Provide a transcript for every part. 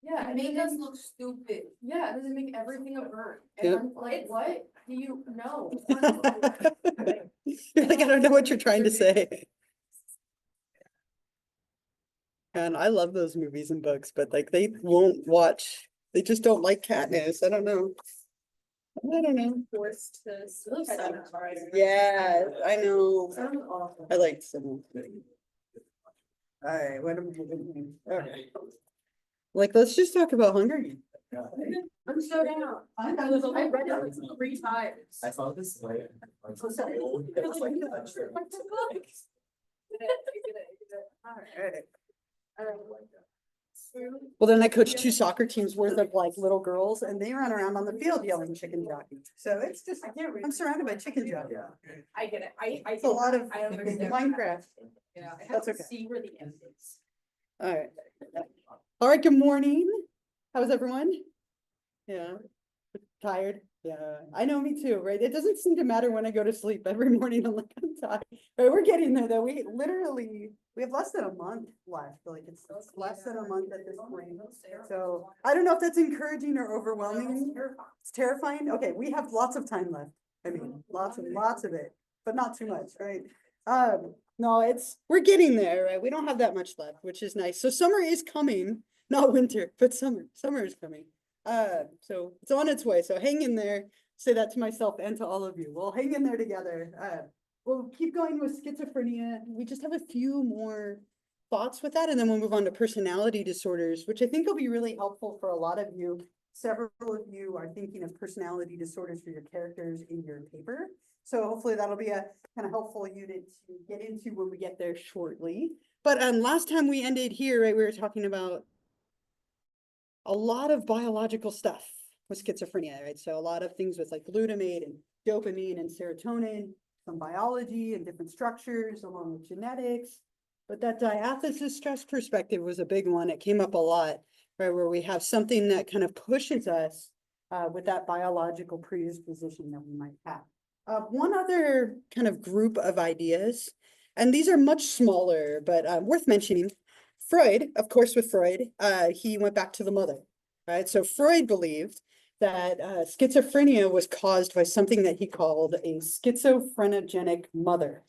Yeah, It make makes us look stupid. Yeah, does it make everything a verb? Yep. And I'm like, what do you know? You're like, I don't know what you're trying to say. And I love those movies and books, but like they won't watch. They just don't like Katniss. I don't know. I don't know. Forced to. Yeah, I know. Sounds awful. I liked some. All right, what am I doing? Okay. Like, let's just talk about Hunger Games. I'm so down. I read it like 3 times. I saw this like. So sorry. Alright. Well, then I coached 2 soccer teams worth of like little girls and they run around on the field yelling chicken jockey. So it's just, I'm surrounded by chicken jockey. I get it. It's a lot of I understand. Minecraft. Yeah, I have That's to okay. see where the end is. Alright. Alright, good morning. How's everyone? Yeah. Tired? Yeah, I know, me too, right? It doesn't seem to matter when I go to sleep every morning. I'm like, I'm tired. Right, we're getting there though. We have less than a month left. Like it's less than a month at this point. So I don't know if that's encouraging or overwhelming. It's terrifying. Okay, we have lots of time left. I mean, lots of it, but not too much, right? No, we're getting there, right? We don't have that much left, which is nice. So summer is coming, not winter, but summer. Summer is coming. So it's on its way. So hang in there. Say that to myself and to all of you. We'll hang in there together. We'll keep going with schizophrenia. We just have a few more thoughts with that, and then we'll move on to personality disorders, which I think will be really helpful for a lot of you. Several of you are thinking of personality disorders for your characters in your paper. So hopefully that'll be a kind of helpful unit to get into when we get there shortly. But last time we ended here, right, we were talking about a lot of biological stuff with schizophrenia, right? So a lot of things with like glutamate and dopamine and serotonin, some biology and different structures along with genetics. But that diathesis stress perspective was a big one. It came up a lot, right? Where we have something that kind of pushes us with that biological predisposition that we might have. One other kind of group of ideas, and these are much smaller, but worth mentioning. Freud, of course, with Freud, he went back to the mother, right? So Freud believed that schizophrenia was caused by something that he called a schizophrenic mother,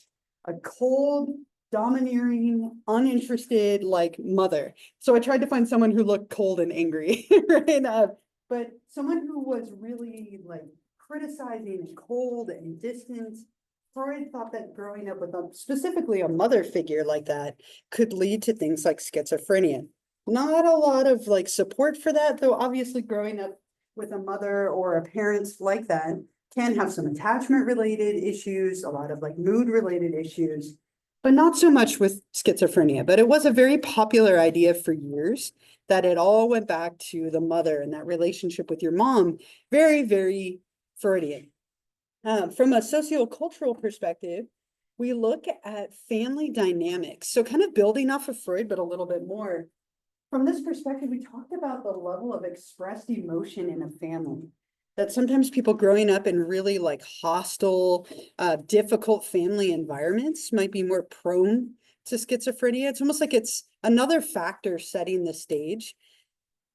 a cold, domineering, uninterested like mother. So I tried to find someone who looked cold and angry, right? But someone who was really like criticizing and cold and distant. Freud thought that growing up with specifically a mother figure like that could lead to things like schizophrenia. Not a lot of like support for that, though obviously growing up with a mother or a parent like that can have some attachment related issues, a lot of like mood related issues, but not so much with schizophrenia. But it was a very popular idea for years that it all went back to the mother and that relationship with your mom. Very, very Freudian. From a sociocultural perspective, we look at family dynamics. So kind of building off of Freud, but a little bit more. From this perspective, we talked about the level of expressed emotion in a family. That sometimes people growing up in really like hostile, difficult family environments might be more prone to schizophrenia. It's almost like it's another factor setting the stage.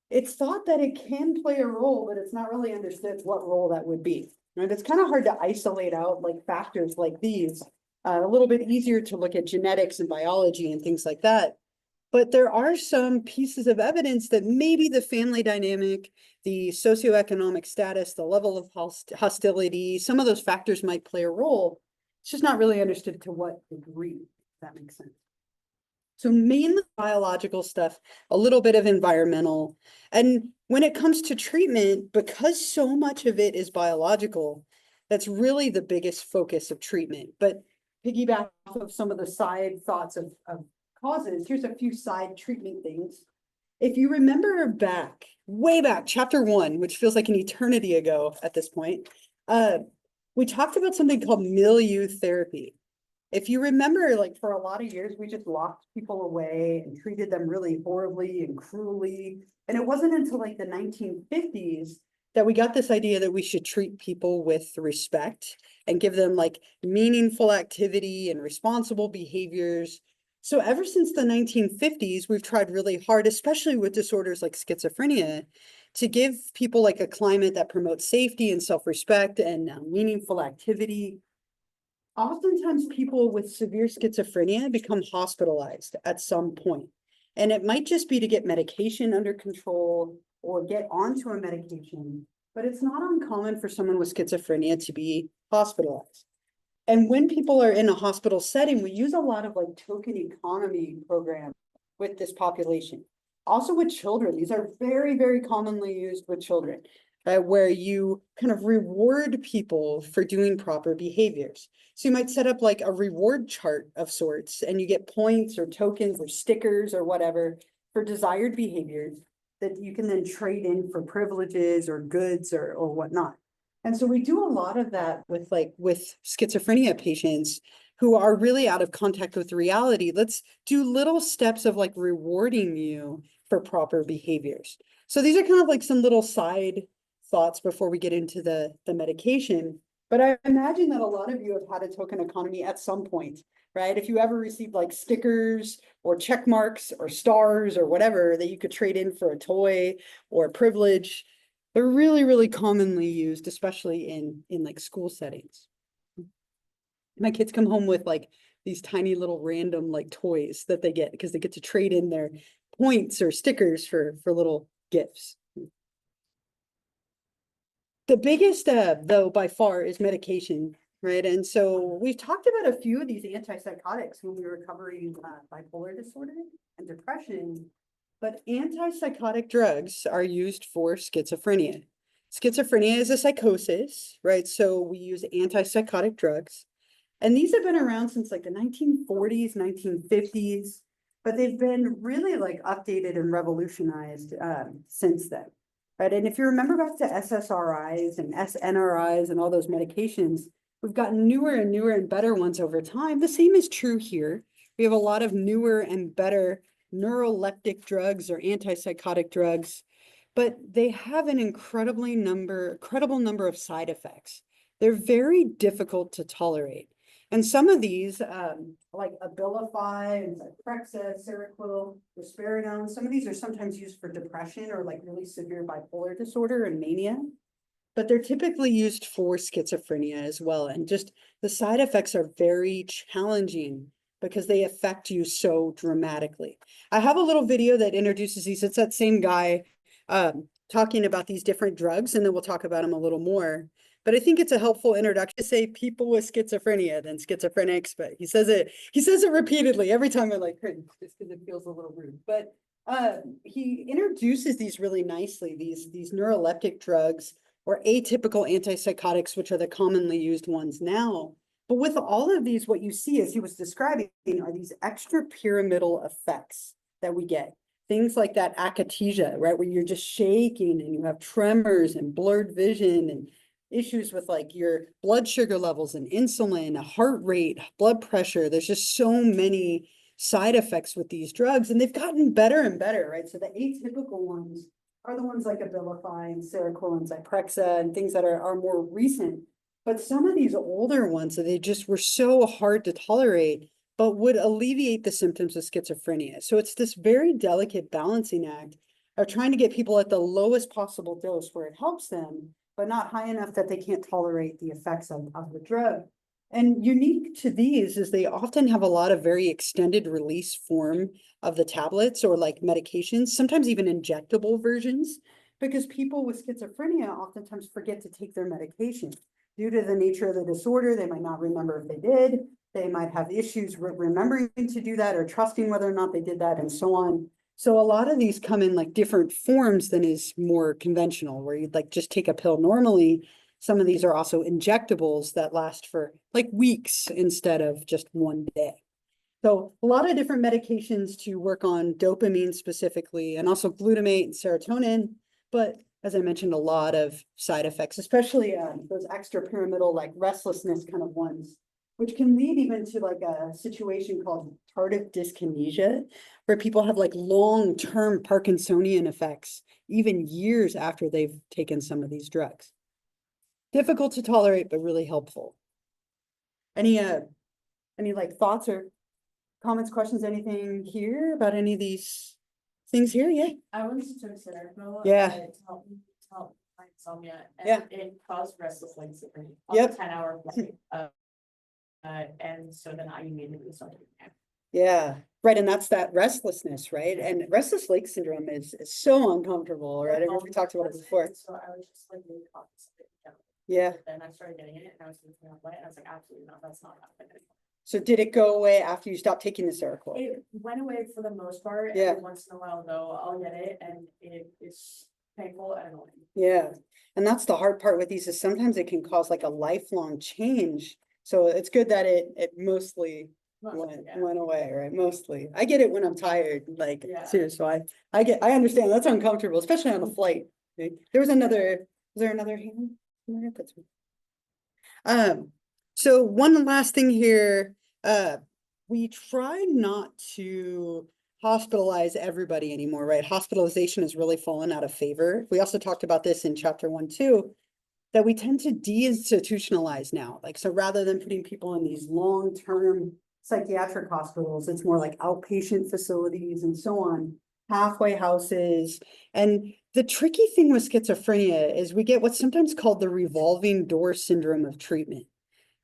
It's thought that it can play a role, but it's not really understood what role that would be. Right? It's kind of hard to isolate out like factors like these. A little bit easier to look at genetics and biology and things like that. But there are some pieces of evidence that maybe the family dynamic, the socioeconomic status, the level of hostility, some of those factors might play a role. It's just not really understood to what degree, if that makes sense. So mainly biological stuff, a little bit of environmental. And when it comes to treatment, because so much of it is biological, that's really the biggest focus of treatment. But piggyback off of some of the side thoughts of causes, here's a few side treatment things. If you remember back, way back, chapter 1, which feels like an eternity ago at this point, we talked about something called milieu therapy. If you remember, like for a lot of years, we just locked people away and treated them really horribly and cruelly. And it wasn't until like the 1950s that we got this idea that we should treat people with respect and give them like meaningful activity and responsible behaviors So ever since the 1950s, we've tried really hard, especially with disorders like schizophrenia, to give people like a climate that promotes safety and self-respect and meaningful activity. Oftentimes people with severe schizophrenia become hospitalized at some point. And it might just be to get medication under control or get onto a medication, but it's not uncommon for someone with schizophrenia to be hospitalized. And when people are in a hospital setting, we use a lot of like token economy programs with this population. Also with children, these are very, very commonly used with children, where you kind of reward people for doing proper behaviors. So you might set up like a reward chart of sorts, and you get points or tokens or stickers or whatever for desired behaviors that you can then trade in for privileges or goods or whatnot. And so we do a lot of that with schizophrenia patients who are really out of contact with reality. Let's do little steps of like rewarding you for proper behaviors. So these are kind of like some little side thoughts before we get into the medication. But I imagine that a lot of you have had a token economy at some point, right? If you ever received like stickers or check marks or stars or whatever that you could trade in for a toy or a privilege, they're really, really commonly used, especially in like school settings. My kids come home with like these tiny little random like toys that they get because they get to trade in their points or stickers for little gifts. The biggest, though, by far is medication, right? And so we've talked about a few of these antipsychotics when we were covering bipolar disorder and depression, but antipsychotic drugs are used for schizophrenia. Schizophrenia is a psychosis, right? So we use antipsychotic drugs. And these have been around since like the 1940s, 1950s, but they've been really like updated and revolutionized since then. Right. And if you remember back to SSRIs and SNRIs and all those medications, we've gotten newer and newer and better ones over time. The same is true here. We have a lot of newer and better neuroleptic drugs or antipsychotic drugs, but they have an incredible number of side effects. They're very difficult to tolerate. And some of these, like Abilify and Zyprexa, Seroquel, risperidone, some of these are sometimes used for depression or like really severe bipolar disorder and mania, but they're typically used for schizophrenia as well. And just the side effects are very challenging because they affect you so dramatically. I have a little video that introduces these. It's that same guy talking about these different drugs, and then we'll talk about them a little more. But I think it's a helpful introduction to say people with schizophrenia than schizophrenics, but he says it repeatedly every time I like cringe just because it feels a little rude. But he introduces these really nicely, these neuroleptic drugs or atypical antipsychotics, which are the commonly used ones now. But with all of these, what you see as he was describing are these extrapyramidal effects that we get. Things like that akathisia, right, where you're just shaking and you have tremors and blurred vision and issues with like your blood sugar levels and insulin, heart rate, blood pressure. There's just so many side effects with these drugs, and they've gotten better and better, right? So the atypical ones are the ones like Abilify and Seroquel and Zyprexa and things that are more recent. But some of these older ones, they just were so hard to tolerate, but would alleviate the symptoms of schizophrenia. So it's this very delicate balancing act of trying to get people at the lowest possible dose where it helps them, but not high enough that they can't tolerate the effects of the drug. And unique to these is they often have a lot of very extended release form of the tablets or like medications, sometimes even injectable versions, because people with schizophrenia oftentimes forget to take their medication. Due to the nature of the disorder, they might not remember if they did. They might have issues remembering to do that or trusting whether or not they did that and so on. So a lot of these come in like different forms than is more conventional, where you'd like just take a pill normally. Some of these are also injectables that last for like weeks instead of just one day. So a lot of different medications to work on dopamine specifically, and also glutamate and serotonin. But as I mentioned, a lot of side effects, especially those extrapyramidal like restlessness kind of ones, which can lead even to like a situation called tardive dyskinesia, where people have like long-term Parkinsonian effects, even years after they've taken some of these drugs. Difficult to tolerate, but really helpful. Any like thoughts or comments, questions, anything here about any of these things here? Yeah. I was to Hysterical. Yeah. To help my insomnia. Yeah. And it caused restless legs. Yep. 10-hour flight. And so then I immediately started. Yeah, right, and that's that restlessness, right? And restless leg syndrome is so uncomfortable, right? I mean, we talked about it before. So I was just like really cautious of it. Yeah. Then I started getting it and I was thinking of and I was like, absolutely not, that's not happening. So did it go away after you stopped taking the Seroquel? It went away for the most part. Yeah. Every once in a while though, I'll get it and it is painful and annoying. Yeah, and that's the hard part with these is sometimes it can cause like a lifelong change. So it's good that it mostly went away, right? Mostly. I get it when I'm tired, like too. So I understand that's uncomfortable, especially on a flight. Okay? Was there another hand? So one last thing here, we try not to hospitalize everybody anymore, right? Hospitalization has really fallen out of favor. We also talked about this in chapter 1 too, that we tend to deinstitutionalize now. Like, so rather than putting people in these long-term psychiatric hospitals, it's more like outpatient facilities and so on, halfway houses. And the tricky thing with schizophrenia is we get what's sometimes called the revolving door syndrome of treatment.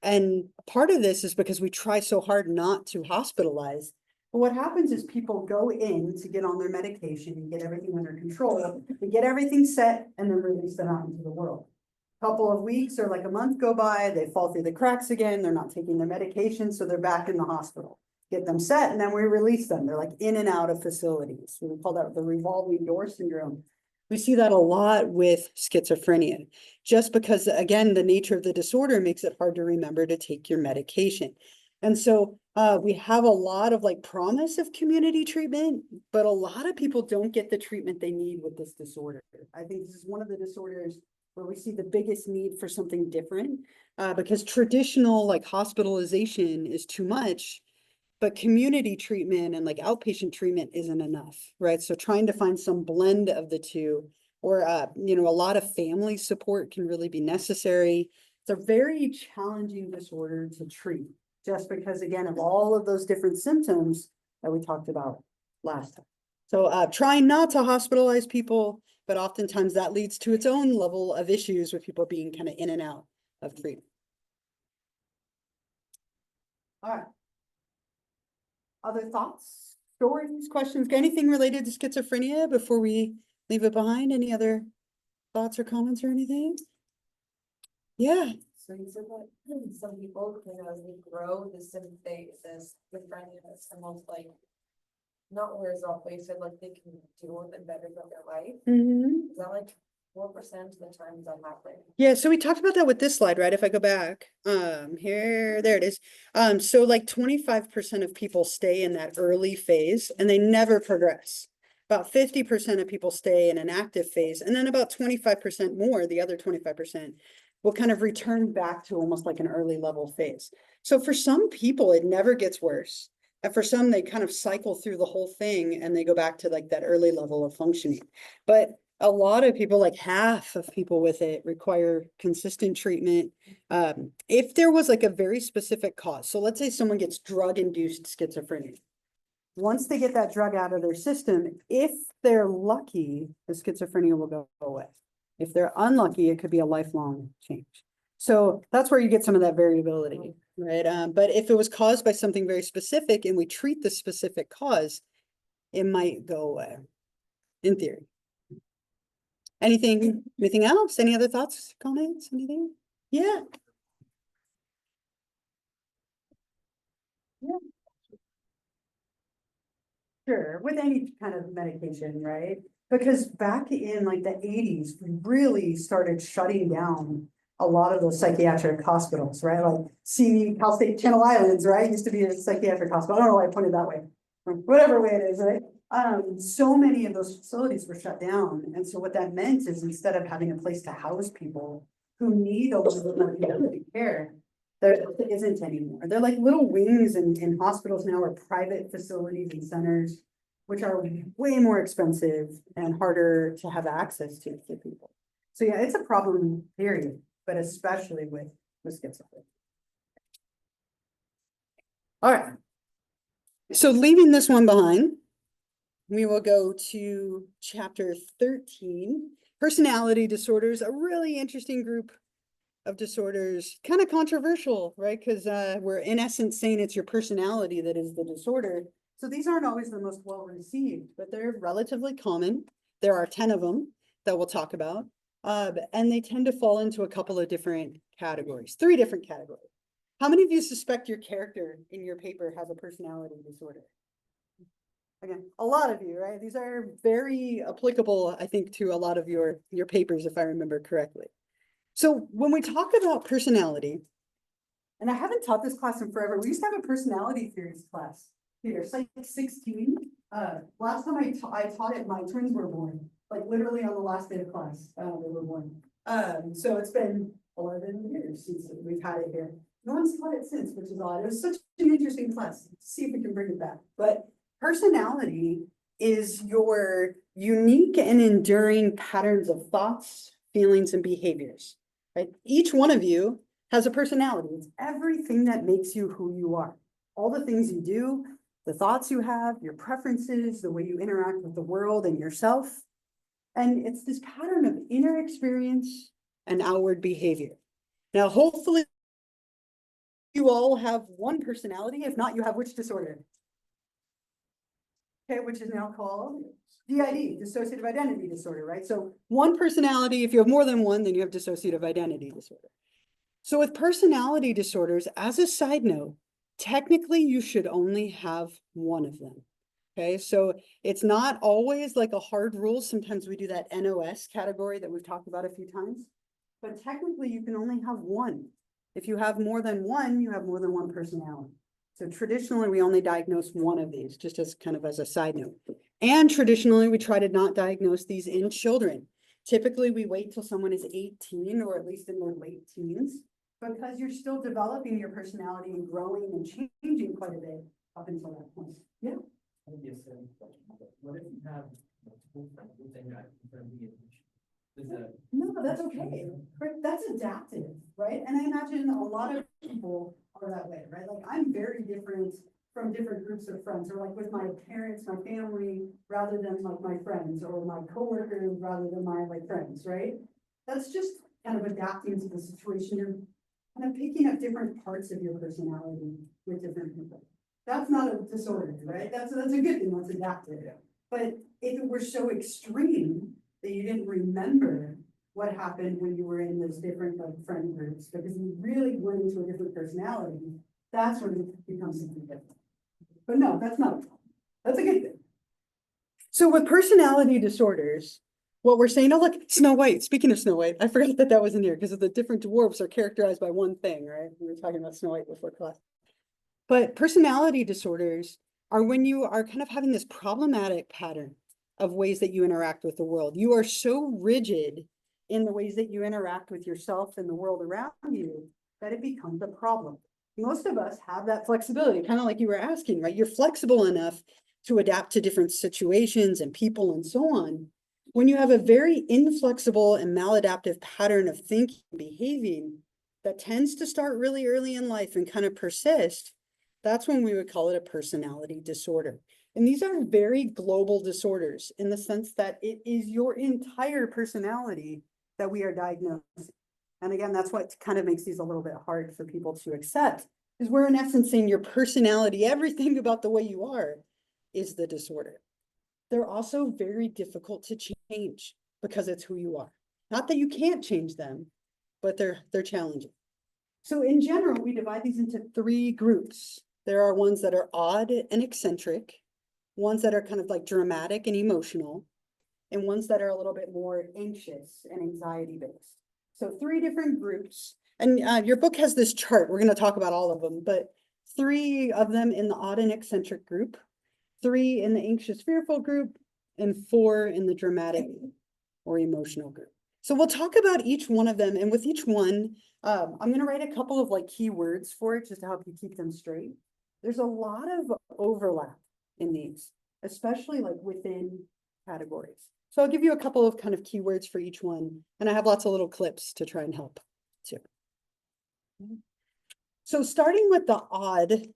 And part of this is because we try so hard not to hospitalize. But what happens is people go in to get on their medication and get everything under control, and get everything set and then release them out into the world. Couple of weeks or like a month go by, they fall through the cracks again, they're not taking their medication, so they're back in the hospital. Get them set and then we release them. They're like in and out of facilities. So we call that the revolving door syndrome. We see that a lot with schizophrenia, just because, again, the nature of the disorder makes it hard to remember to take your medication. And so we have a lot of like promise of community treatment, but a lot of people don't get the treatment they need with this disorder. I think this is one of the disorders where we see the biggest need for something different, because traditional like hospitalization is too much, but community treatment and like outpatient treatment isn't enough, right? So trying to find some blend of the two, or you know, a lot of family support can really be necessary. It's a very challenging disorder to treat, just because, again, of all of those different symptoms that we talked about last time. So trying not to hospitalize people, but oftentimes that leads to its own level of issues with people being kind of in and out of treatment. All right. Other thoughts, stories, questions, anything related to schizophrenia before we leave it behind? Any other thoughts or comments or anything? Yeah. So you said that some people, as they grow, this schizophrenia is almost like not wears off, but you said like they can deal with it better throughout their life. Is that like 4% of the time that happen? Yeah, so we talked about that with this slide, right? If I go back, there it is. So like 25% of people stay in that early phase and they never progress. About 50% of people stay in an active phase, and then about 25% more, the other 25%, will kind of return back to almost like an early level phase. So for some people, it never gets worse. And for some, they kind of cycle through the whole thing and they go back to like that early level of functioning. But a lot of people, like half of people with it, require consistent treatment. If there was like a very specific cause, so let's say someone gets drug-induced schizophrenia. Once they get that drug out of their system, if they're lucky, the schizophrenia will go away. If they're unlucky, it could be a lifelong change. So that's where you get some of that variability, right? But if it was caused by something very specific and we treat the specific cause, it might go away, in theory. Anything else? Any other thoughts, comments, anything? Yeah. Yeah. Sure, with any kind of medication, right? Because back in like the 80s, we really started shutting down a lot of those psychiatric hospitals, right? Like Cal State Channel Islands, right? Used to be a psychiatric hospital. I don't know why I pointed that way. Whatever way it is, right? So many of those facilities were shut down. And so what that meant is instead of having a place to house people who need a little bit of community care, there isn't anymore. They're like little wings in hospitals now, or private facilities and centers, which are way more expensive and harder to have access to for people. So yeah, it's a problem, period, but especially with schizophrenia. All right. So leaving this one behind, we will go to chapter 13, personality disorders, a really interesting group of disorders, kind of controversial, right? Because we're in essence saying it's your personality that is the disorder. So these aren't always the most well received, but they're relatively common. There are 10 of them that we'll talk about. And they tend to fall into a couple of different categories, 3 different categories. How many of you suspect your character in your paper has a personality disorder? Again, a lot of you, right? These are very applicable, I think, to a lot of your papers, if I remember correctly. So when we talk about personality, and I haven't taught this class in forever, we used to have a personality theories class here, Psych 16. Last time I taught it, my twins were born, like literally on the last day of class, they were born. So it's been 11 years since we've had it here. No one's taught it since, which is odd. It was such an interesting class. See if we can bring it back. But personality is your unique and enduring patterns of thoughts, feelings, and behaviors, right? Each one of you has a personality. It's everything that makes you who you are. All the things you do, the thoughts you have, your preferences, the way you interact with the world and yourself. And it's this pattern of inner experience and outward behavior. Now, hopefully, you all have one personality. If not, you have which disorder? Okay, which is now called DID, dissociative identity disorder, right? So one personality, if you have more than one, then you have dissociative identity disorder. So with personality disorders, as a side note, technically you should only have one of them. Okay, so it's not always like a hard rule. Sometimes we do that NOS category that we've talked about a few times, but technically you can only have one. If you have more than one, you have more than one personality. So traditionally, we only diagnose one of these, just as kind of as a side note. And traditionally, we try to not diagnose these in children. Typically, we wait till someone is 18 or at least in their late teens, because you're still developing your personality and growing and changing quite a bit up until that point. Yeah. What if you have multiple friends within your identity? No, that's okay. Right? That's adaptive, right? And I imagine a lot of people are that way, right? Like I'm very different from different groups of friends, or like with my parents, my family, rather than like my friends, or my coworkers rather than my like friends, right? That's just kind of adapting to the situation. You're kind of picking up different parts of your personality with different people. That's not a disorder, right? That's a good thing. That's adaptive. But if it were so extreme that you didn't remember what happened when you were in those different like friend groups, because you really went into a different personality, that's when it becomes something different. But no, that's not a problem. That's a good thing. So with personality disorders, what we're saying, oh look, Snow White. Speaking of Snow White, I forgot that that was in here because of the different dwarfs are characterized by one thing, right? We were talking about Snow White before class. But personality disorders are when you are kind of having this problematic pattern of ways that you interact with the world. You are so rigid in the ways that you interact with yourself and the world around you that it becomes a problem. Most of us have that flexibility, kind of like you were asking, right? You're flexible enough to adapt to different situations and people and so on. When you have a very inflexible and maladaptive pattern of thinking and behaving that tends to start really early in life and kind of persist, that's when we would call it a personality disorder. And these are very global disorders in the sense that it is your entire personality that we are diagnosing. And again, that's what kind of makes these a little bit hard for people to accept, is we're in essence saying your personality, everything about the way you are, is the disorder. They're also very difficult to change because it's who you are. Not that you can't change them, but they're challenging. So in general, we divide these into 3 groups. There are ones that are odd and eccentric, ones that are kind of like dramatic and emotional, and ones that are a little bit more anxious and anxiety based. So 3 different groups. And your book has this chart. We're going to talk about all of them, but 3 of them in the odd and eccentric group, 3 in the anxious, fearful group, and 4 in the dramatic or emotional group. So we'll talk about each one of them. And with each one, I'm going to write a couple of like keywords for it just to help you keep them straight. There's a lot of overlap in these, especially like within categories. So I'll give you a couple of kind of keywords for each one. And I have lots of little clips to try and help too. So starting with the odd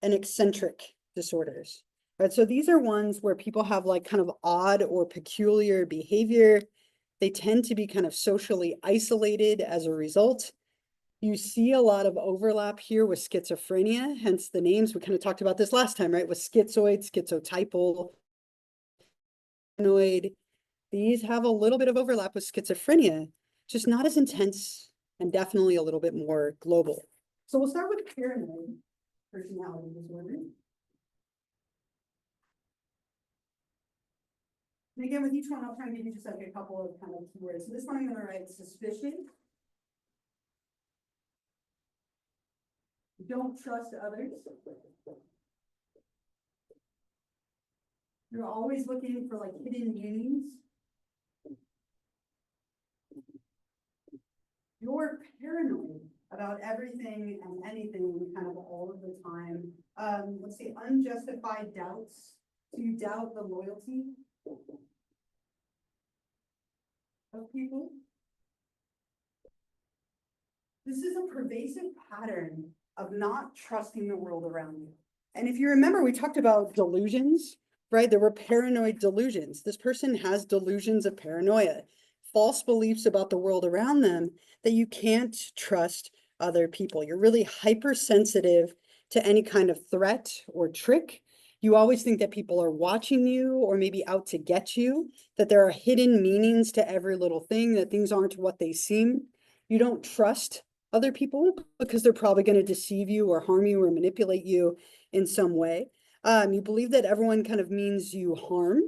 and eccentric disorders. Right, so these are ones where people have like kind of odd or peculiar behavior. They tend to be kind of socially isolated as a result. You see a lot of overlap here with schizophrenia, hence the names. We kind of talked about this last time, right? With schizoid, schizotypal, paranoid. These have a little bit of overlap with schizophrenia, just not as intense and definitely a little bit more global. So we'll start with paranoid personality disorder. And again, with each one, I'll try and give you just like a couple of kind of keywords. So this one I'm going to write suspicion. Don't trust others. You're always looking for like hidden meanings. You're paranoid about everything and anything kind of all of the time. Let's say unjustified doubts. So you doubt the loyalty of people. This is a pervasive pattern of not trusting the world around you. And if you remember, we talked about delusions, right? There were paranoid delusions. This person has delusions of paranoia, false beliefs about the world around them that you can't trust other people. You're really hypersensitive to any kind of threat or trick. You always think that people are watching you or maybe out to get you, that there are hidden meanings to every little thing, that things aren't what they seem. You don't trust other people because they're probably going to deceive you or harm you or manipulate you in some way. You believe that everyone kind of means you harm.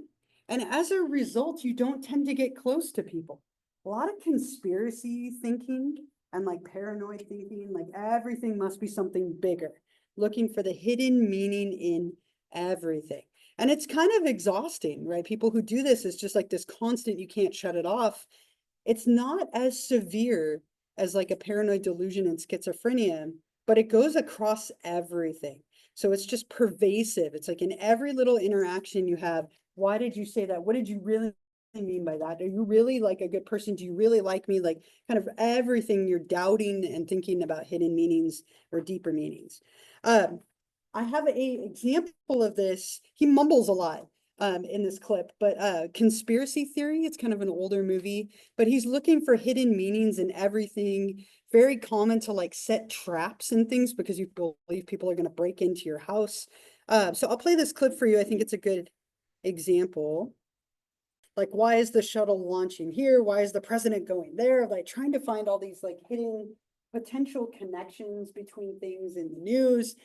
And as a result, you don't tend to get close to people. A lot of conspiracy thinking and like paranoid thinking, like everything must be something bigger, looking for the hidden meaning in everything. And it's kind of exhausting, right? People who do this is just like this constant, you can't shut it off. It's not as severe as like a paranoid delusion and schizophrenia, but it goes across everything. So it's just pervasive. It's like in every little interaction you have, why did you say that? What did you really mean by that? Are you really like a good person? Do you really like me? Like kind of everything you're doubting and thinking about hidden meanings or deeper meanings. I have an example of this. He mumbles a lot in this clip, but conspiracy theory, it's kind of an older movie, but he's looking for hidden meanings in everything. Very common to like set traps and things because you believe people are going to break into your house. So I'll play this clip for you. I think it's a good example. Like, why is the shuttle launching here? Why is the president going there? Like trying to find all these like hidden potential connections between things in the news.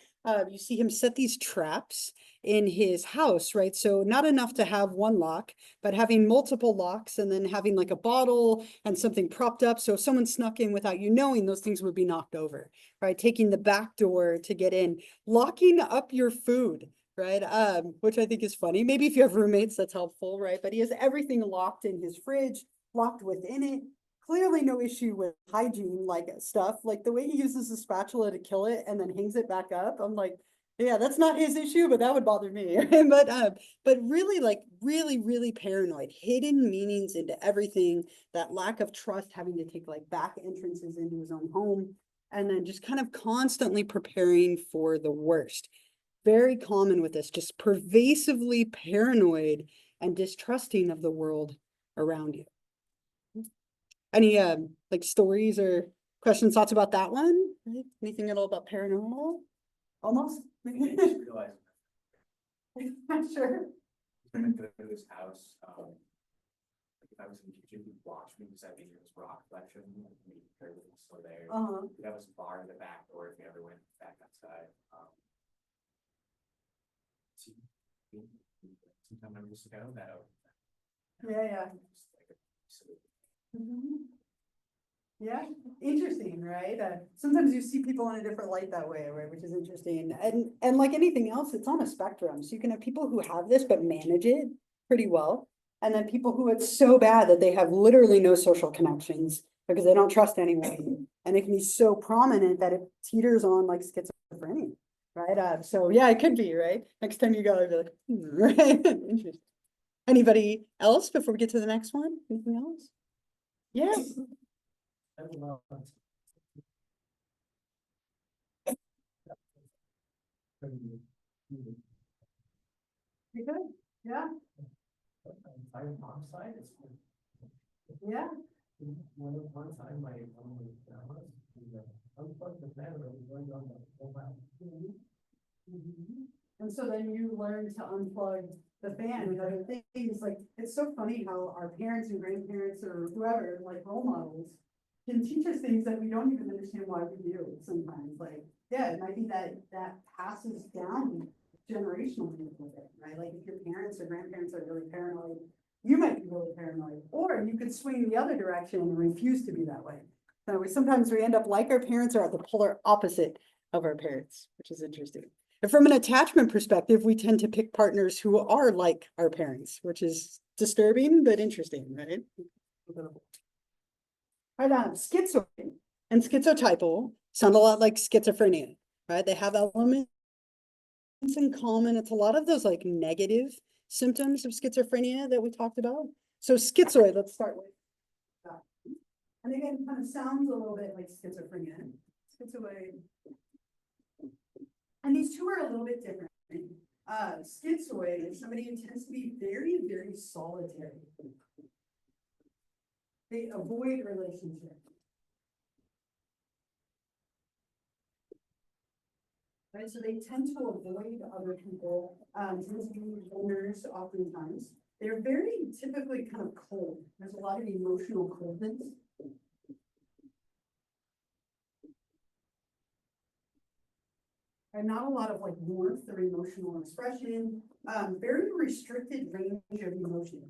You see him set these traps in his house, right? So not enough to have one lock, but having multiple locks and then having like a bottle and something propped up. So if someone snuck in without you knowing, those things would be knocked over, right? Taking the back door to get in, locking up your food, right? Which I think is funny. Maybe if you have roommates, that's helpful, right? But he has everything locked in his fridge, locked within it. Clearly no issue with hygiene, like stuff, like the way he uses a spatula to kill it and then hangs it back up. I'm like, yeah, that's not his issue, but that would bother me. But really like really paranoid, hidden meanings into everything, that lack of trust, having to take like back entrances into his own home, and then just kind of constantly preparing for the worst. Very common with this, just pervasively paranoid and distrusting of the world around you. Any like stories or questions, thoughts about that one? Right? Anything at all about paranormal? Almost? Realize I'm sure. when I go to this house, like if I was in the kitchen, you'd watch me because I think it was rock collection, maybe everything's still there. That was a bar in the back door if you ever went back outside. Sometime I used to go that over. Yeah. Yeah, interesting, right? Sometimes you see people in a different light that way, right? Which is interesting. And like anything else, it's on a spectrum. So you can have people who have this but manage it pretty well. And then people who it's so bad that they have literally no social connections because they don't trust anyone. And it can be so prominent that it teeters on like schizophrenia, right? So yeah, it could be, right? Next time you go, I'd be like, right? Interesting. Anybody else before we get to the next one? Anything else? Yes. I love You good? Yeah, My mom's side is. yeah. One time my grandma unplugged the fan and it was running on the mobile. And so then you learn to unplug the fan and other things, like, it's so funny how our parents and grandparents or whoever, like role models, can teach us things that we don't even understand why we do sometimes, like, yeah, it might be that passes down generationally a little bit, right? Like if your parents or grandparents are really paranoid, you might be really paranoid, or you could swing the other direction and refuse to be that way. So sometimes we end up like our parents or at the polar opposite of our parents, which is interesting. And from an attachment perspective, we tend to pick partners who are like our parents, which is disturbing, but interesting, right? Right on, schizoid and schizotypal sound a lot like schizophrenia, right? They have elements in common. It's a lot of those like negative symptoms of schizophrenia that we talked about. So schizoid, let's start with that. And again, kind of sounds a little bit like schizophrenia. Schizoid. And these two are a little bit different. Schizoid is somebody who tends to be very, very solitary. They avoid relationships. Right, so they tend to avoid other people, tend to be loners oftentimes. They're very typically kind of cold. There's a lot of emotional coldness. And not a lot of like warmth or emotional expression, very restricted range of emotion.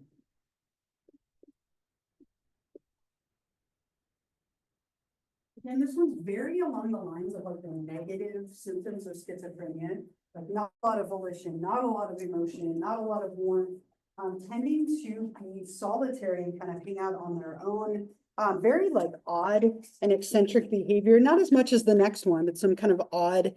And this one's very along the lines of like the negative symptoms of schizophrenia, like not a lot of volition, not a lot of emotion, not a lot of warmth, tending to be solitary and kind of hang out on their own. Very like odd and eccentric behavior, not as much as the next one, but some kind of odd,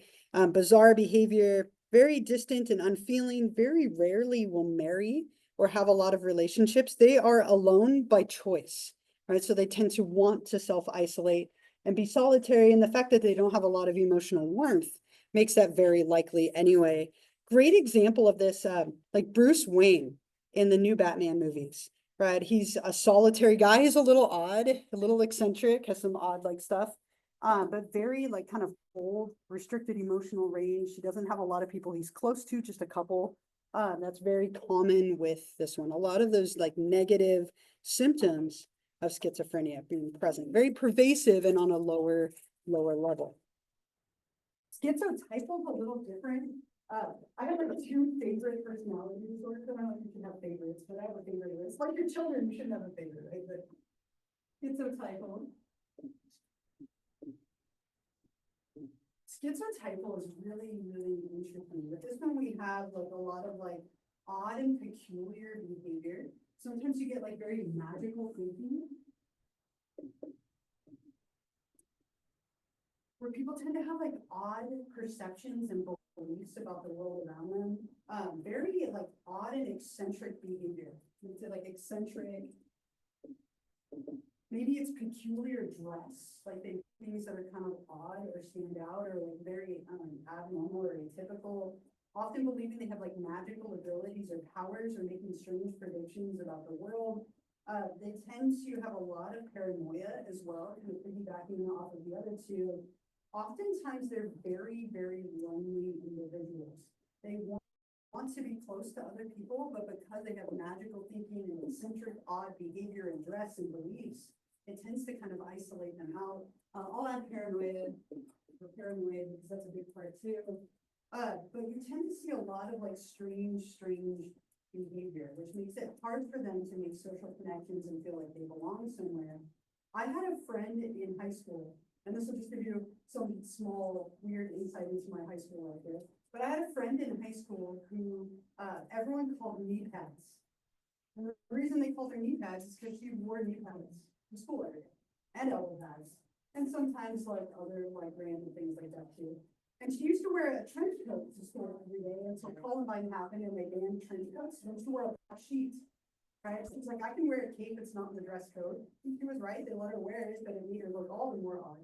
bizarre behavior, very distant and unfeeling, very rarely will marry or have a lot of relationships. They are alone by choice, right? So they tend to want to self-isolate and be solitary. And the fact that they don't have a lot of emotional warmth makes that very likely anyway. Great example of this, like Bruce Wayne in the new Batman movies, right? He's a solitary guy. He's a little odd, a little eccentric, has some odd like stuff, but very like kind of cold, restricted emotional range. He doesn't have a lot of people he's close to, just a couple. That's very common with this one. A lot of those like negative symptoms of schizophrenia being present, very pervasive and on a lower level. Schizotypal is a little different. I have like two favorite personality disorders. I don't know if you can have favorites, but I have a favorite list. Like your children, you shouldn't have a favorite, right? But schizotypal. Schizotypal is really, really interesting. With this one, we have like a lot of like odd and peculiar behavior. Sometimes you get like very magical thinking, where people tend to have like odd perceptions and beliefs about the world around them. Very like odd and eccentric behavior. It's like eccentric. Maybe it's peculiar dress, like they things that are kind of odd or stand out or like very abnormal or atypical. Often believing they have like magical abilities or powers or making strange predictions about the world. They tend to have a lot of paranoia as well, kind of piggybacking off of the other two. Oftentimes they're very, very lonely individuals. They want to be close to other people, but because they have magical thinking and eccentric, odd behavior and dress and beliefs, it tends to kind of isolate them out. I'll add paranoid because that's a big part too. But you tend to see a lot of like strange behavior, which makes it hard for them to make social connections and feel like they belong somewhere. I had a friend in high school, and this will just give you some small weird insight into my high school life here. But I had a friend in high school who everyone called knee pads. And the reason they called her knee pads is because she wore knee pads to school every day, and elbow pads, and sometimes like other like random things like that too. And she used to wear a trench coat to school every day until Columbine happened and they banned trench coats. And she wore a black sheet, right? She's like, I can wear a cape, it's not in the dress code. She was right, they let her wear it, but it made her look all the more odd.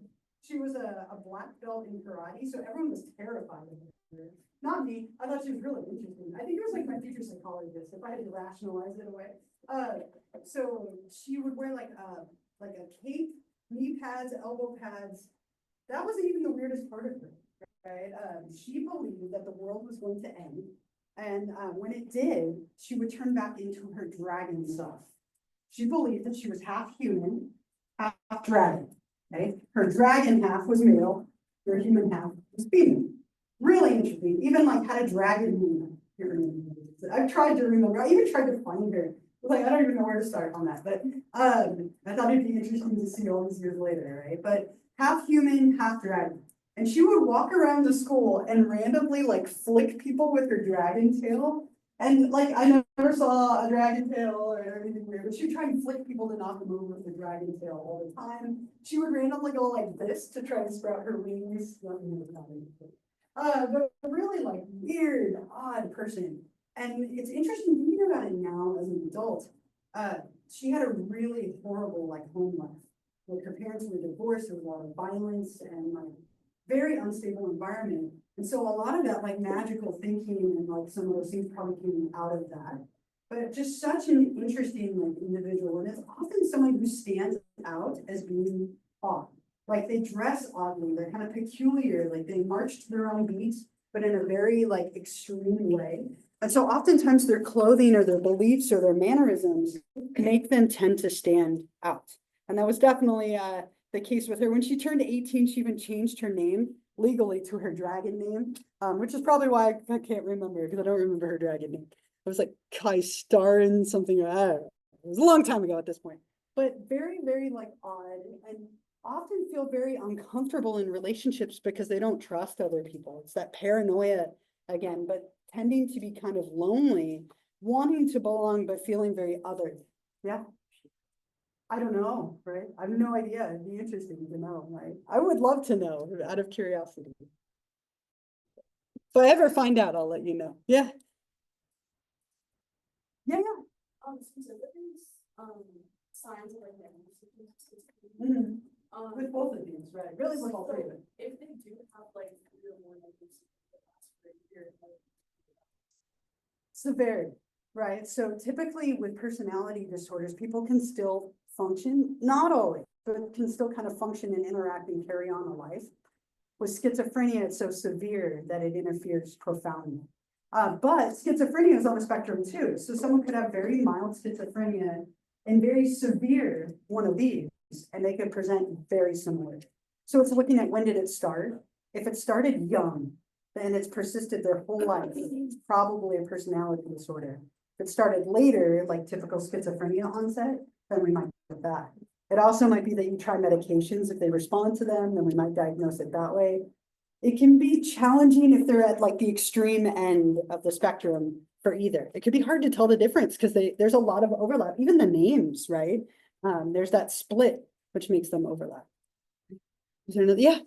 She was a black belt in karate, so everyone was terrified of her. Not me. I thought she was really interesting. I think it was like my teacher psychologist, if I had to rationalize it away. So she would wear like a cape, knee pads, elbow pads. That wasn't even the weirdest part of her, right? She believed that the world was going to end. And when it did, she would turn back into her dragon self. She believed that she was half human, half dragon. Okay, her dragon half was male, her human half was female. Really interesting. Even like had a dragon name. I've tried to remember. I even tried to find her. Like I don't even know where to start on that. But I thought it'd be interesting to see all these years later, right? But half human, half dragon. And she would walk around the school and randomly like flick people with her dragon tail. And like I never saw a dragon tail or anything weird, but she'd try and flick people to knock them over with the dragon tail all the time. She would randomly go like this to try and sprout her wings. But really like weird, odd person. And it's interesting thinking about it now as an adult. She had a really horrible like home life. Like her parents were divorced, there was a lot of violence and like very unstable environment. And so a lot of that like magical thinking and like some of those things probably came out of that. But just such an interesting like individual. And it's often someone who stands out as being odd. Like they dress oddly, they're kind of peculiar, like they march to their own beats, but in a very like extreme way. And so oftentimes their clothing or their beliefs or their mannerisms make them tend to stand out. And that was definitely the case with her. When she turned 18, she even changed her name legally to her dragon name, which is probably why I can't remember, because I don't remember her dragon name. It was like Kai Starin something. I don't know. It was a long time ago at this point. But very, very like odd and often feel very uncomfortable in relationships because they don't trust other people. It's that paranoia again, but tending to be kind of lonely, wanting to belong, but feeling very othered. Yeah. I don't know, right? I have no idea. It'd be interesting to know, right? I would love to know out of curiosity. If I ever find out, I'll let you know. Yeah. Yeah, yeah. So what is, signs of like With both of these, right? Really with all three of them. if they do have like real more Severity, right? So typically with personality disorders, people can still function, not always, but can still kind of function and interact and carry on a life. With schizophrenia, it's so severe that it interferes profoundly. But schizophrenia is on the spectrum too. So someone could have very mild schizophrenia and very severe one of these, and they could present very similar. So it's looking at when did it start? If it started young, then it's persisted their whole life. It's probably a personality disorder. If it started later, like typical schizophrenia onset, then we might get that. It also might be that you try medications. If they respond to them, then we might diagnose it that way. It can be challenging if they're at like the extreme end of the spectrum for either. It could be hard to tell the difference because there's a lot of overlap, even the names, right? There's that split, which makes them overlap. Is there another? Yeah.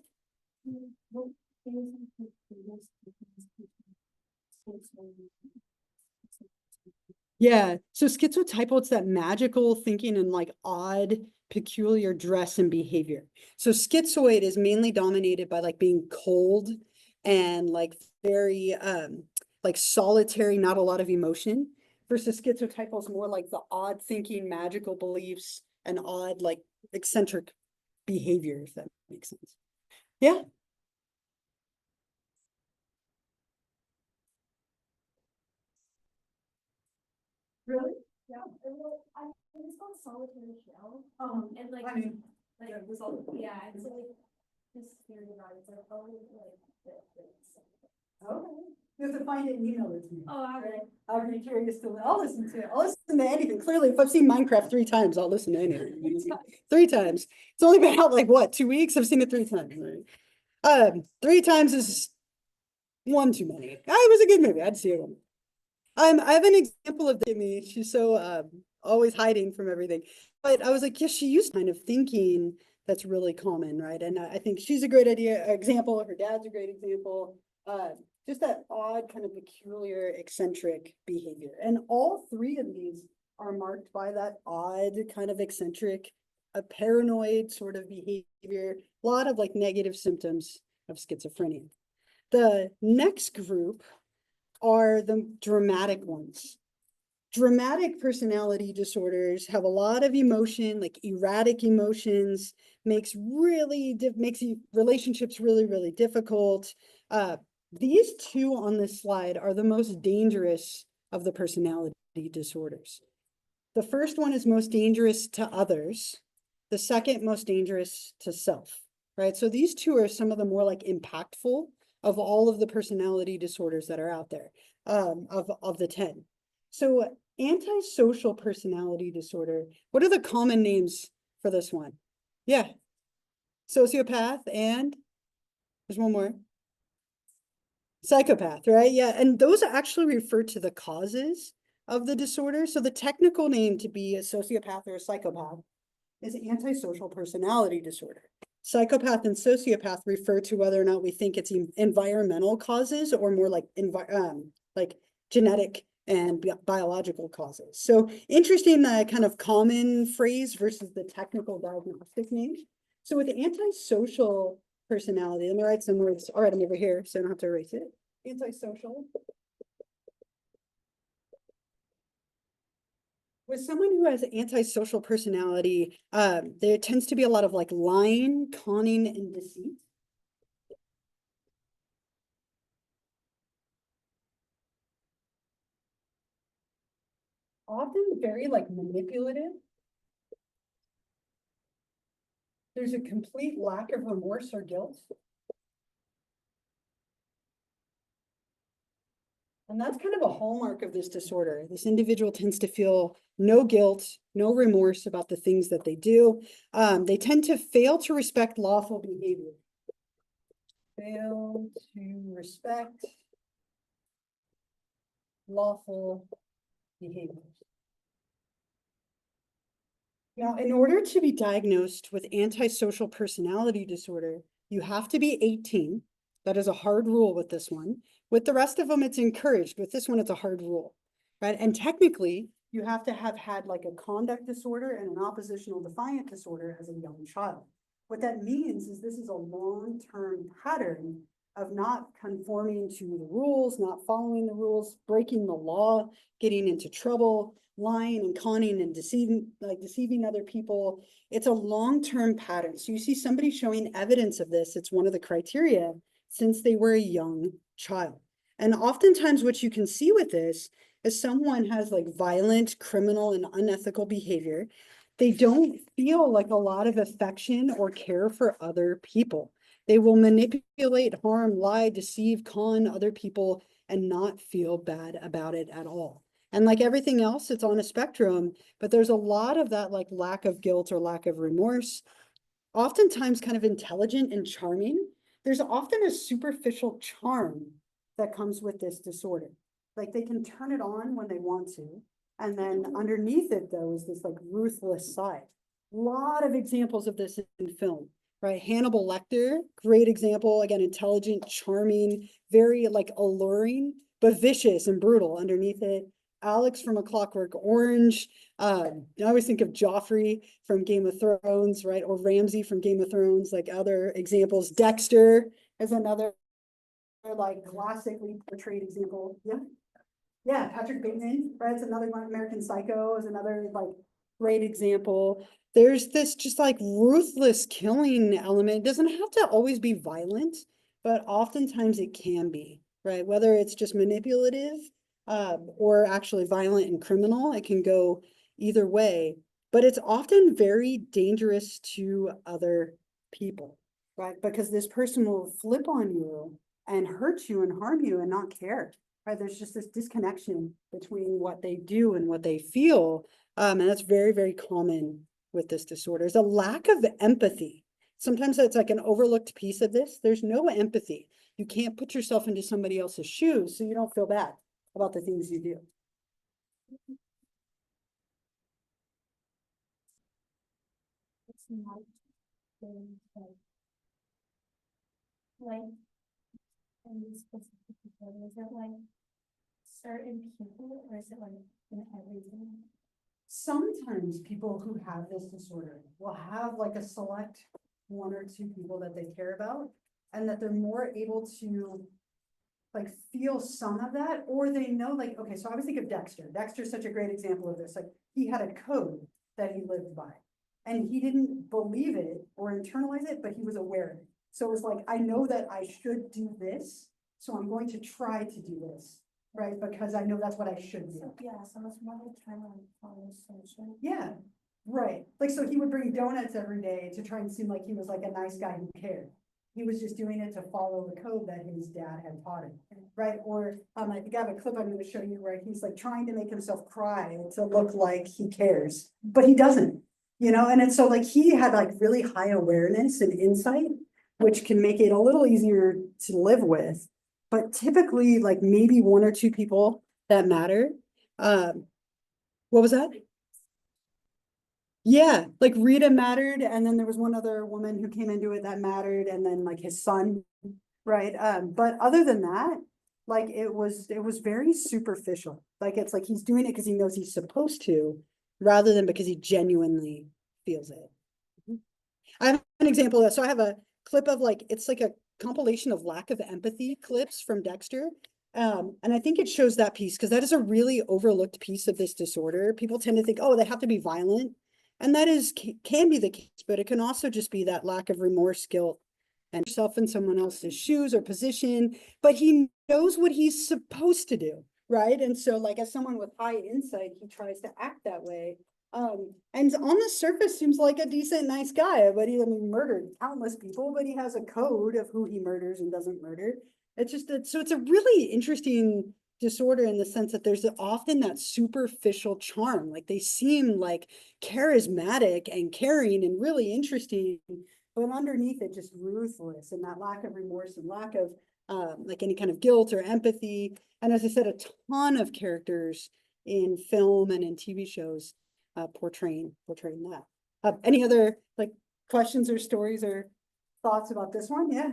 Yeah, so schizotypal, it's that magical thinking and like odd, peculiar dress and behavior. So schizoid is mainly dominated by like being cold and like very like solitary, not a lot of emotion, versus schizotypal is more like the odd thinking, magical beliefs, and odd like eccentric behavior, if that makes sense. Yeah. Really? Yeah, well, it's called solitary shell. And like, I mean, like, yeah, this all. yeah, it's like this theory about it's like, oh, like Okay. You have to find it and email it to me. Oh, all right. I'll be curious to. I'll listen to it. I'll listen to anything. Clearly, if I've seen Minecraft 3 times, I'll listen to anything. 3 times. It's only been out like what, 2 weeks? I've seen it 3 times. Right? 3 times is one too many. It was a good movie. I'd see it. I have an example of me. She's so always hiding from everything. But I was like, yes, she used kind of thinking that's really common, right? And I think she's a great example. Her dad's a great example. Just that odd, kind of peculiar, eccentric behavior. And all 3 of these are marked by that odd, kind of eccentric a paranoid sort of behavior, a lot of like negative symptoms of schizophrenia. The next group are the dramatic ones. Dramatic personality disorders have a lot of emotion, like erratic emotions, makes relationships really difficult. These two on this slide are the most dangerous of the personality disorders. The first one is most dangerous to others. The second most dangerous to self, right? So these two are some of the more like impactful of all of the personality disorders that are out there, of the 10. So antisocial personality disorder, what are the common names for this one? Yeah. Sociopath and there's one more. Psychopath, right? Yeah, and those actually refer to the causes of the disorder. So the technical name to be a sociopath or a psychopath is antisocial personality disorder. Psychopath and sociopath refer to whether or not we think it's environmental causes or more like genetic and biological causes. So interesting, kind of common phrase versus the technical diagnostic name. So with antisocial personality, let me write some words. All right, I'm over here, so I don't have to erase it. Antisocial. With someone who has antisocial personality, there tends to be a lot of like lying, conning, and deceit. Often very like manipulative. There's a complete lack of remorse or guilt. And that's kind of a hallmark of this disorder. This individual tends to feel no guilt, no remorse about the things that they do. They tend to fail to respect lawful behavior. Fail to respect lawful behavior. Now, in order to be diagnosed with antisocial personality disorder, you have to be 18. That is a hard rule with this one. With the rest of them, it's encouraged. With this one, it's a hard rule, right? And technically, you have to have had like a conduct disorder and an oppositional defiant disorder as a young child. What that means is this is a long-term pattern of not conforming to the rules, not following the rules, breaking the law, getting into trouble, lying and conning and deceiving other people. It's a long-term pattern. So you see somebody showing evidence of this, it's one of the criteria since they were a young child. And oftentimes what you can see with this is someone has like violent, criminal, and unethical behavior. They don't feel like a lot of affection or care for other people. They will manipulate, harm, lie, deceive, con other people, and not feel bad about it at all. And like everything else, it's on a spectrum, but there's a lot of that like lack of guilt or lack of remorse. Oftentimes kind of intelligent and charming. There's often a superficial charm that comes with this disorder. Like they can turn it on when they want to. And then underneath it though is this like ruthless side. A lot of examples of this in film, right? Hannibal Lecter, great example. Again, intelligent, charming, very like alluring, but vicious and brutal underneath it. Alex from A Clockwork Orange. I always think of Joffrey from Game of Thrones, right? Or Ramsay from Game of Thrones, like other examples. Dexter is another like classically portrayed example. Yeah. Yeah, Patrick Bateman, right? It's another one. American Psycho is another like great example. There's this just like ruthless killing element. It doesn't have to always be violent, but oftentimes it can be, right? Whether it's just manipulative, or actually violent and criminal, it can go either way, but it's often very dangerous to other people, right? Because this person will flip on you and hurt you and harm you and not care, right? There's just this disconnection between what they do and what they feel. And that's very common with this disorder. There's a lack of empathy. Sometimes it's like an overlooked piece of this. There's no empathy. You can't put yourself into somebody else's shoes, so you don't feel bad about the things you do. It's not like in this specific disorder, is it like certain people or is it like in everything? sometimes people who have this disorder will have like a select one or two people that they care about, and that they're more able to like feel some of that, or they know, like, okay, so I always think of Dexter. Dexter's such a great example of this. Like, he had a code that he lived by, and he didn't believe it or internalize it, but he was aware of it. So it was like, I know that I should do this, so I'm going to try to do this, right? Because I know that's what I should do. So, yeah, so it's more like trying to follow social. Yeah, right. Like, so he would bring donuts every day to try and seem like he was like a nice guy who cared. He was just doing it to follow the code that his dad had taught him, right? Or, I think I have a clip I'm gonna show you where he's like trying to make himself cry to look like he cares, but he doesn't, you know? And it's so like, he had like really high awareness and insight, which can make it a little easier to live with. But typically, like maybe one or two people that matter. What was that? Yeah, like Rita mattered, and then there was one other woman who came into it that mattered, and then like his son, right? But other than that, like it was very superficial. Like it's like he's doing it because he knows he's supposed to, rather than because he genuinely feels it. I have an example of that. So I have a clip of like, it's like a compilation of lack of empathy clips from Dexter. And I think it shows that piece because that is a really overlooked piece of this disorder. People tend to think, oh, they have to be violent. And that is can be the case, but it can also just be that lack of remorse, guilt, and yourself in someone else's shoes or position, but he knows what he's supposed to do, right? And so like as someone with high insight, he tries to act that way. And on the surface seems like a decent, nice guy, but he, I mean, murdered countless people, but he has a code of who he murders and doesn't murder. It's just that, so it's a really interesting disorder in the sense that there's often that superficial charm. Like they seem like charismatic and caring and really interesting, but underneath it just ruthless, and that lack of remorse and lack of like any kind of guilt or empathy. And as I said, a ton of characters in film and in TV shows portraying that. Any other like questions or stories or thoughts about this one? Yeah.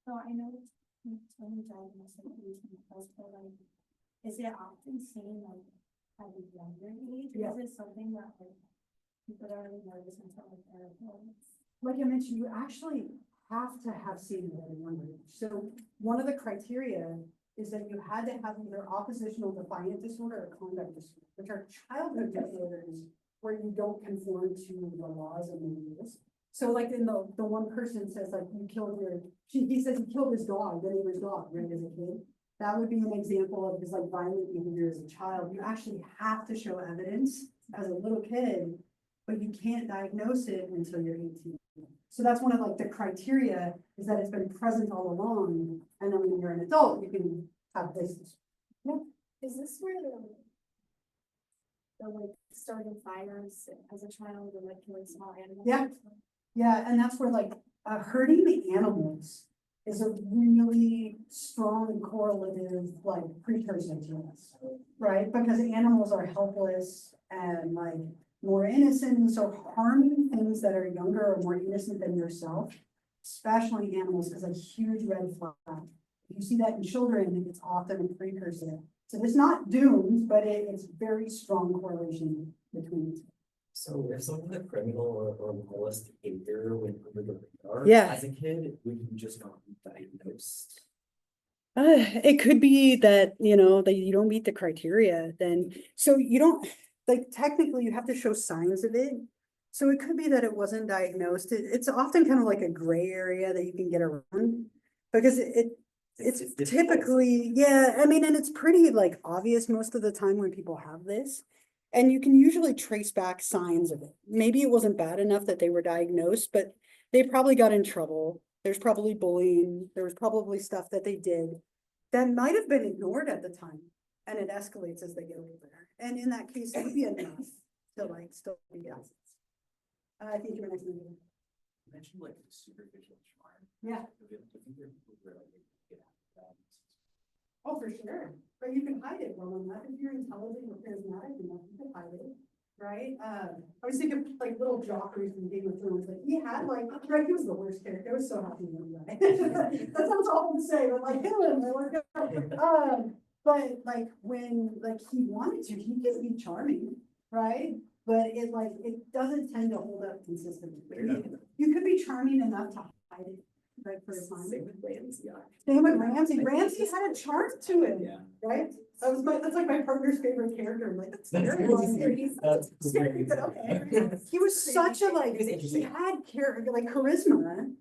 So I know when you diagnose an aging but like, is it often seen like at a younger age? Yeah. Or is it something that like people don't really notice until like they're adults? Like I mentioned, you actually have to have seen it at a younger age. So one of the criteria is that you had to have either oppositional defiant disorder or conduct disorder, which are childhood disorders where you don't conform to the laws and the rules. So like in the one person says like you killed he says he killed his dog, the neighbor's dog, right, as a kid. That would be an example of his like violent behavior as a child. You actually have to show evidence as a little kid, but you can't diagnose it until you're 18. So that's one of like the criteria, is that it's been present all along. And then when you're an adult, you can have this. Yeah. Is this where the like starting fires as a child or like killing small animals? Yeah. Yeah, and that's where like hurting the animals is a really strong and correlative like precursor to this, right? Because animals are helpless and like more innocent, so harming things that are younger or more innocent than yourself, especially animals, is a huge red flag. If you see that in children, it's often a precursor. So it's not doomed, but it's very strong correlation between the two. So if someone had criminal or molest behavior went under the radar, Yeah. as a kid, would you just not be diagnosed? It could be that, you know, that you don't meet the criteria then. So you don't, like, technically you have to show signs of it. So it could be that it wasn't diagnosed. It's often kind of like a gray area that you can get around because it's difficult. typically, yeah, I mean, and it's pretty like obvious most of the time when people have this. And you can usually trace back signs of it. Maybe it wasn't bad enough that they were diagnosed, but they probably got in trouble. There's probably bullying. There was probably stuff that they did that might have been ignored at the time. And it escalates as they get older. And in that case, it would be enough to like still be assets. I think you're next. You mentioned like the superficial charm. Yeah. Do you think there are people who are like, get out of that? Oh, for sure. But you can hide it well enough. If you're intelligent or charismatic enough, you can hide it. Right? I was thinking like little Joffrey from Game of Thrones. Like he had like, right, he was the worst character. I was so happy with that. That sounds awful to say, but like him, But like when, like he wanted to, he could be charming, right? But it like, it doesn't tend to hold up consistently. You could be charming enough to hide it, right, for a time. Same with Ramsey, actually. Same with Ramsey. Ramsey had a charm to him, Yeah. right? That's like my partner's favorite character. I'm like, that's That's scary. That's Scary, but okay. He was such a like, He was he interesting. had character, like charisma,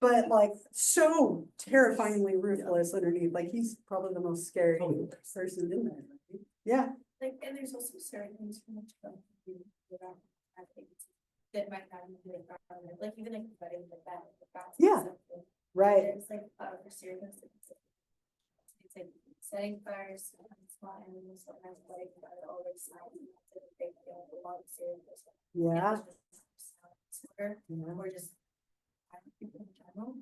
but like so terrifyingly ruthless underneath. Like he's probably the most scary person in there. Right? Yeah, Like, and there's also certain things from which don't do without having that might not even be a problem. Like even like betting like that. That's Yeah. something. right. There's like for seriousness, it's like setting fires, small animals, sometimes like all like sound. They feel a lot of seriousness. Yeah. Or just people in general.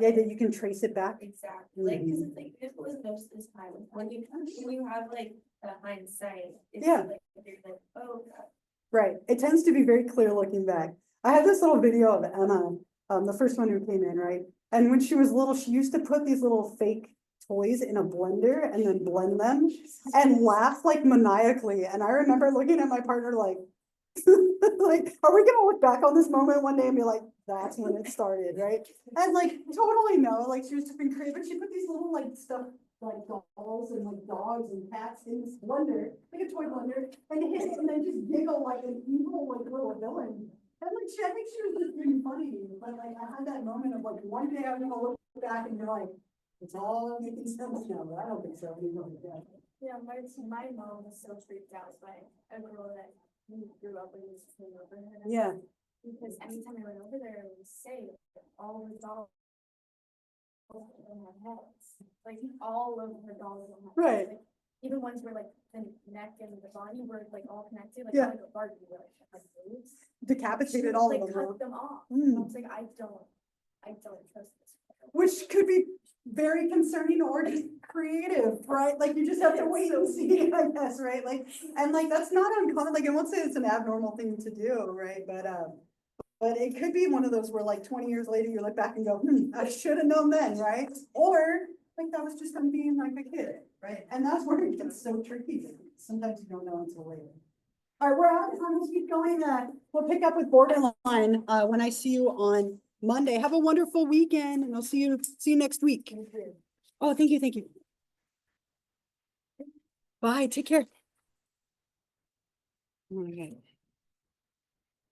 Yeah, but- that you can trace it back. Exactly, like, cause it's like, it was most of this time, when you have like the hindsight. It's Yeah. like, you're like, oh, God. Right. It tends to be very clear looking back. I have this little video of Emma, the first one who came in, right? And when she was little, she used to put these little fake toys in a blender and then blend them and laugh like maniacally. And I remember looking at my partner like, like, are we gonna look back on this moment one day and be like, that's when it started, right? And like, totally no, like she was just being creative, but she put these little like stuff, like dolls and like dogs and cats in this blender, like a toy blender, and hit it and then just giggle like an evil like little villain. And like, I think she was just being funny, but like, I had that moment of like, one day I'm gonna look back and be like, it's all making sense now, but I don't think so. Yeah, my mom was so freaked out by a girl that we grew up with, was came over her. Yeah, Because anytime I went over there, it was safe, all the dolls on my heads, like all of the dolls on my head. Right. Like, even ones where like the neck and the body were like all connected, like Yeah. like a Barbie, like boobs. decapitated She, all like, of them. huh? cut them off. And I Mm. was like, I don't trust this. Which could be very concerning or just creative, right? Like you just have to wait and see, I guess, right? Like, and like, that's not uncommon, like, I won't say it's an abnormal thing to do, right? But it could be one of those where like 20 years later, you look back and go, I should have known then, right? Or like that was just them being like a kid, right? And that's where it gets so tricky. Sometimes you don't know until later. All right, we're out of time. Let's keep going. We'll pick up with Borderline when I see you on Monday. Have a wonderful weekend and I'll see you next week. Oh, thank you, thank you. Bye, take care. Oh my God.